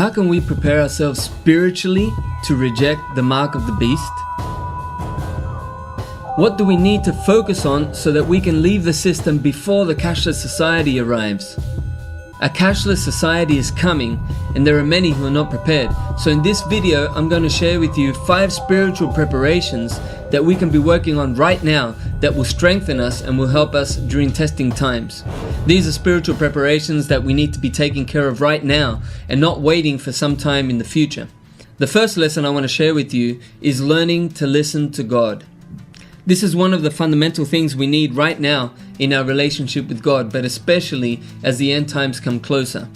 How can we prepare ourselves spiritually to reject the mark of the beast? What do we need to focus on so that we can leave the system before the cashless society arrives? A cashless society is coming, and there are many who are not prepared. So in this video, I'm going to share with you 5 spiritual preparations that we can be working on right now that will strengthen us and will help us during testing times. These are spiritual preparations that we need to be taking care of right now and not waiting for some time in the future. The first lesson I want to share with you is learning to listen to God. This is one of the fundamental things we need right now in our relationship with God, but especially as the end times come closer.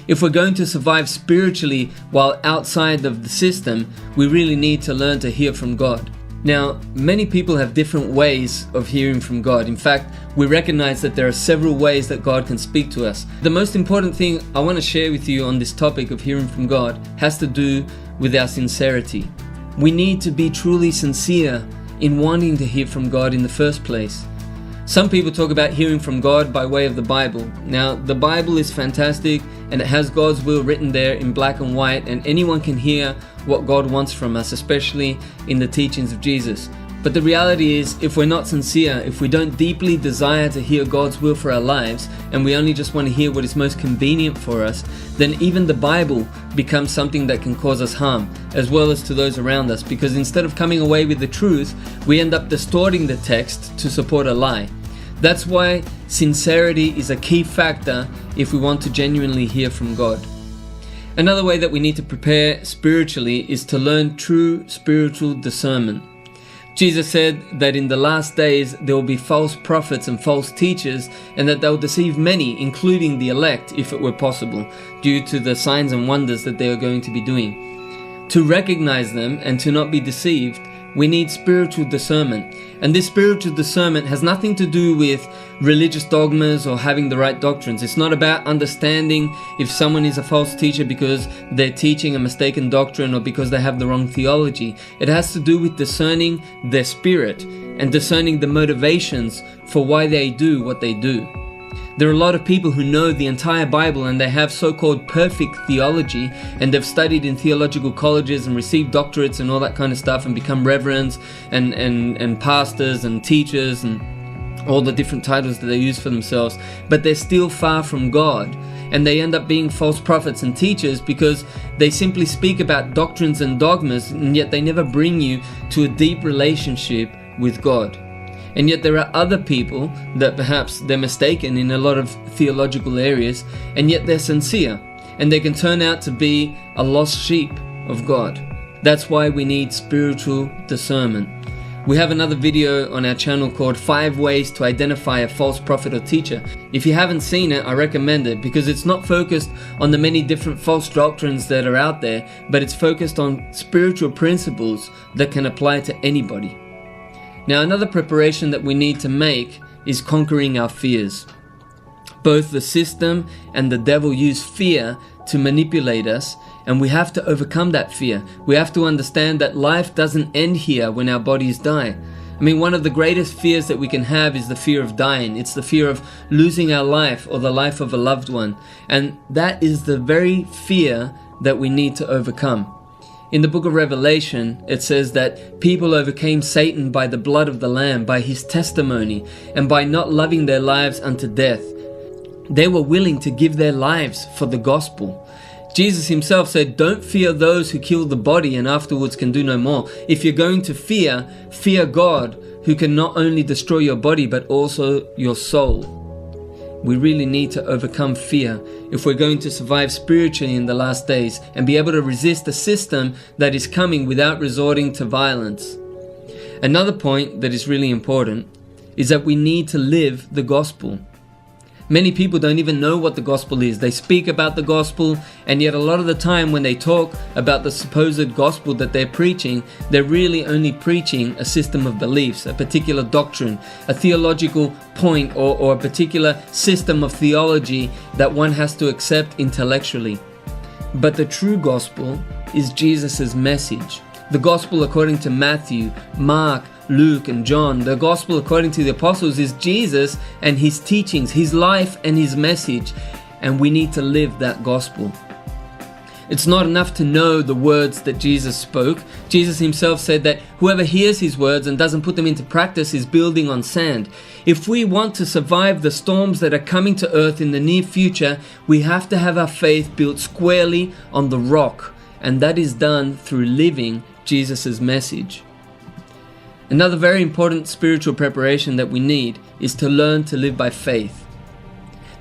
If we're going to survive spiritually while outside of the system, we really need to learn to hear from God. Now, many people have different ways of hearing from God. In fact, we recognize that there are several ways that God can speak to us. The most important thing I want to share with you on this topic of hearing from God has to do with our sincerity. We need to be truly sincere in wanting to hear from God in the first place. Some people talk about hearing from God by way of the Bible. Now, the Bible is fantastic and it has God's will written there in black and white, and anyone can hear what God wants from us, especially in the teachings of Jesus. But the reality is, if we're not sincere, if we don't deeply desire to hear God's will for our lives, and we only just want to hear what is most convenient for us, then even the Bible becomes something that can cause us harm, as well as to those around us, because instead of coming away with the truth, we end up distorting the text to support a lie. That's why sincerity is a key factor if we want to genuinely hear from God. Another way that we need to prepare spiritually is to learn true spiritual discernment. Jesus said that in the last days there will be false prophets and false teachers, and that they'll deceive many, including the elect, if it were possible, due to the signs and wonders that they are going to be doing. To recognize them and to not be deceived, we need spiritual discernment. And this spiritual discernment has nothing to do with religious dogmas or having the right doctrines. It's not about understanding if someone is a false teacher because they're teaching a mistaken doctrine or because they have the wrong theology. It has to do with discerning their spirit and discerning the motivations for why they do what they do. There are a lot of people who know the entire Bible and they have so-called perfect theology, and they've studied in theological colleges and received doctorates and all that kind of stuff and become reverends and pastors and teachers and all the different titles that they use for themselves, but they're still far from God, and they end up being false prophets and teachers because they simply speak about doctrines and dogmas, and yet they never bring you to a deep relationship with God. And yet there are other people that perhaps they're mistaken in a lot of theological areas, and yet they're sincere, and they can turn out to be a lost sheep of God. That's why we need spiritual discernment. We have another video on our channel called 5 Ways to Identify a False Prophet or Teacher. If you haven't seen it, I recommend it, because it's not focused on the many different false doctrines that are out there, but it's focused on spiritual principles that can apply to anybody. Now, another preparation that we need to make is conquering our fears. Both the system and the devil use fear to manipulate us, and we have to overcome that fear. We have to understand that life doesn't end here when our bodies die. I mean, one of the greatest fears that we can have is the fear of dying. It's the fear of losing our life or the life of a loved one. And that is the very fear that we need to overcome. In the book of Revelation, it says that people overcame Satan by the blood of the Lamb, by his testimony, and by not loving their lives unto death. They were willing to give their lives for the gospel. Jesus himself said, "Don't fear those who kill the body and afterwards can do no more. If you're going to fear God, who can not only destroy your body but also your soul." We really need to overcome fear if we're going to survive spiritually in the last days and be able to resist a system that is coming without resorting to violence. Another point that is really important is that we need to live the gospel. Many people don't even know what the gospel is. They speak about the gospel, and yet a lot of the time when they talk about the supposed gospel that they're preaching, they're really only preaching a system of beliefs, a particular doctrine, a theological point, or a particular system of theology that one has to accept intellectually. But the true gospel is Jesus' message. The gospel according to Matthew, Mark, Luke and John, the gospel according to the apostles, is Jesus and his teachings, his life and his message, and we need to live that gospel. It's not enough to know the words that Jesus spoke. Jesus himself said that whoever hears his words and doesn't put them into practice is building on sand. If we want to survive the storms that are coming to earth in the near future, we have to have our faith built squarely on the rock, and that is done through living Jesus' message. Another very important spiritual preparation that we need is to learn to live by faith.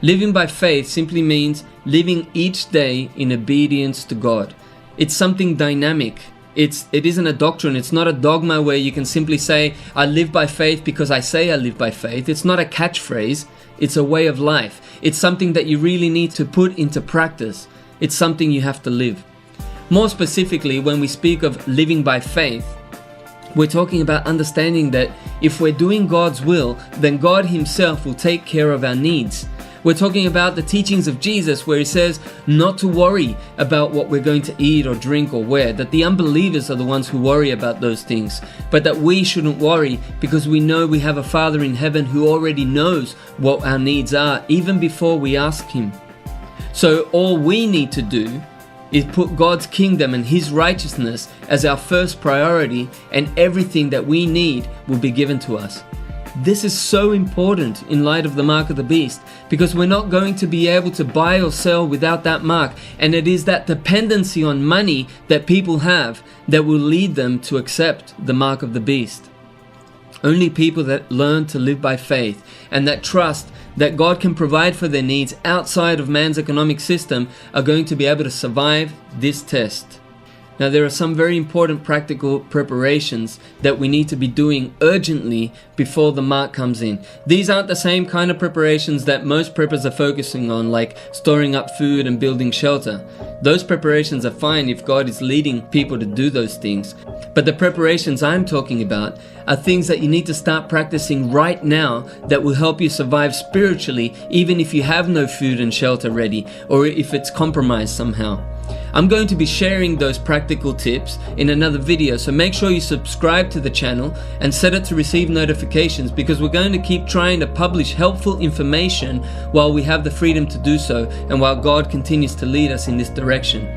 Living by faith simply means living each day in obedience to God. It's something dynamic. It isn't a doctrine. It's not a dogma where you can simply say, I live by faith because I say I live by faith. It's not a catchphrase. It's a way of life. It's something that you really need to put into practice. It's something you have to live. More specifically, when we speak of living by faith, we're talking about understanding that if we're doing God's will, then God himself will take care of our needs. We're talking about the teachings of Jesus where he says not to worry about what we're going to eat or drink or wear, that the unbelievers are the ones who worry about those things, but that we shouldn't worry because we know we have a Father in heaven who already knows what our needs are even before we ask him. So all we need to do is put God's kingdom and his righteousness as our first priority, and everything that we need will be given to us. This is so important in light of the mark of the beast, because we're not going to be able to buy or sell without that mark, and it is that dependency on money that people have that will lead them to accept the mark of the beast. Only people that learn to live by faith and that trust that God can provide for their needs outside of man's economic system are going to be able to survive this test. Now, there are some very important practical preparations that we need to be doing urgently before the mark comes in. These aren't the same kind of preparations that most preppers are focusing on, like storing up food and building shelter. Those preparations are fine if God is leading people to do those things. But the preparations I'm talking about are things that you need to start practicing right now that will help you survive spiritually, even if you have no food and shelter ready, or if it's compromised somehow. I'm going to be sharing those practical tips in another video, so make sure you subscribe to the channel and set it to receive notifications, because we're going to keep trying to publish helpful information while we have the freedom to do so and while God continues to lead us in this direction.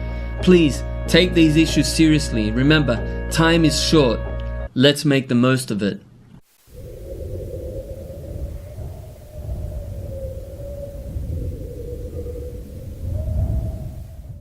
Please take these issues seriously. Remember, time is short. Let's make the most of it.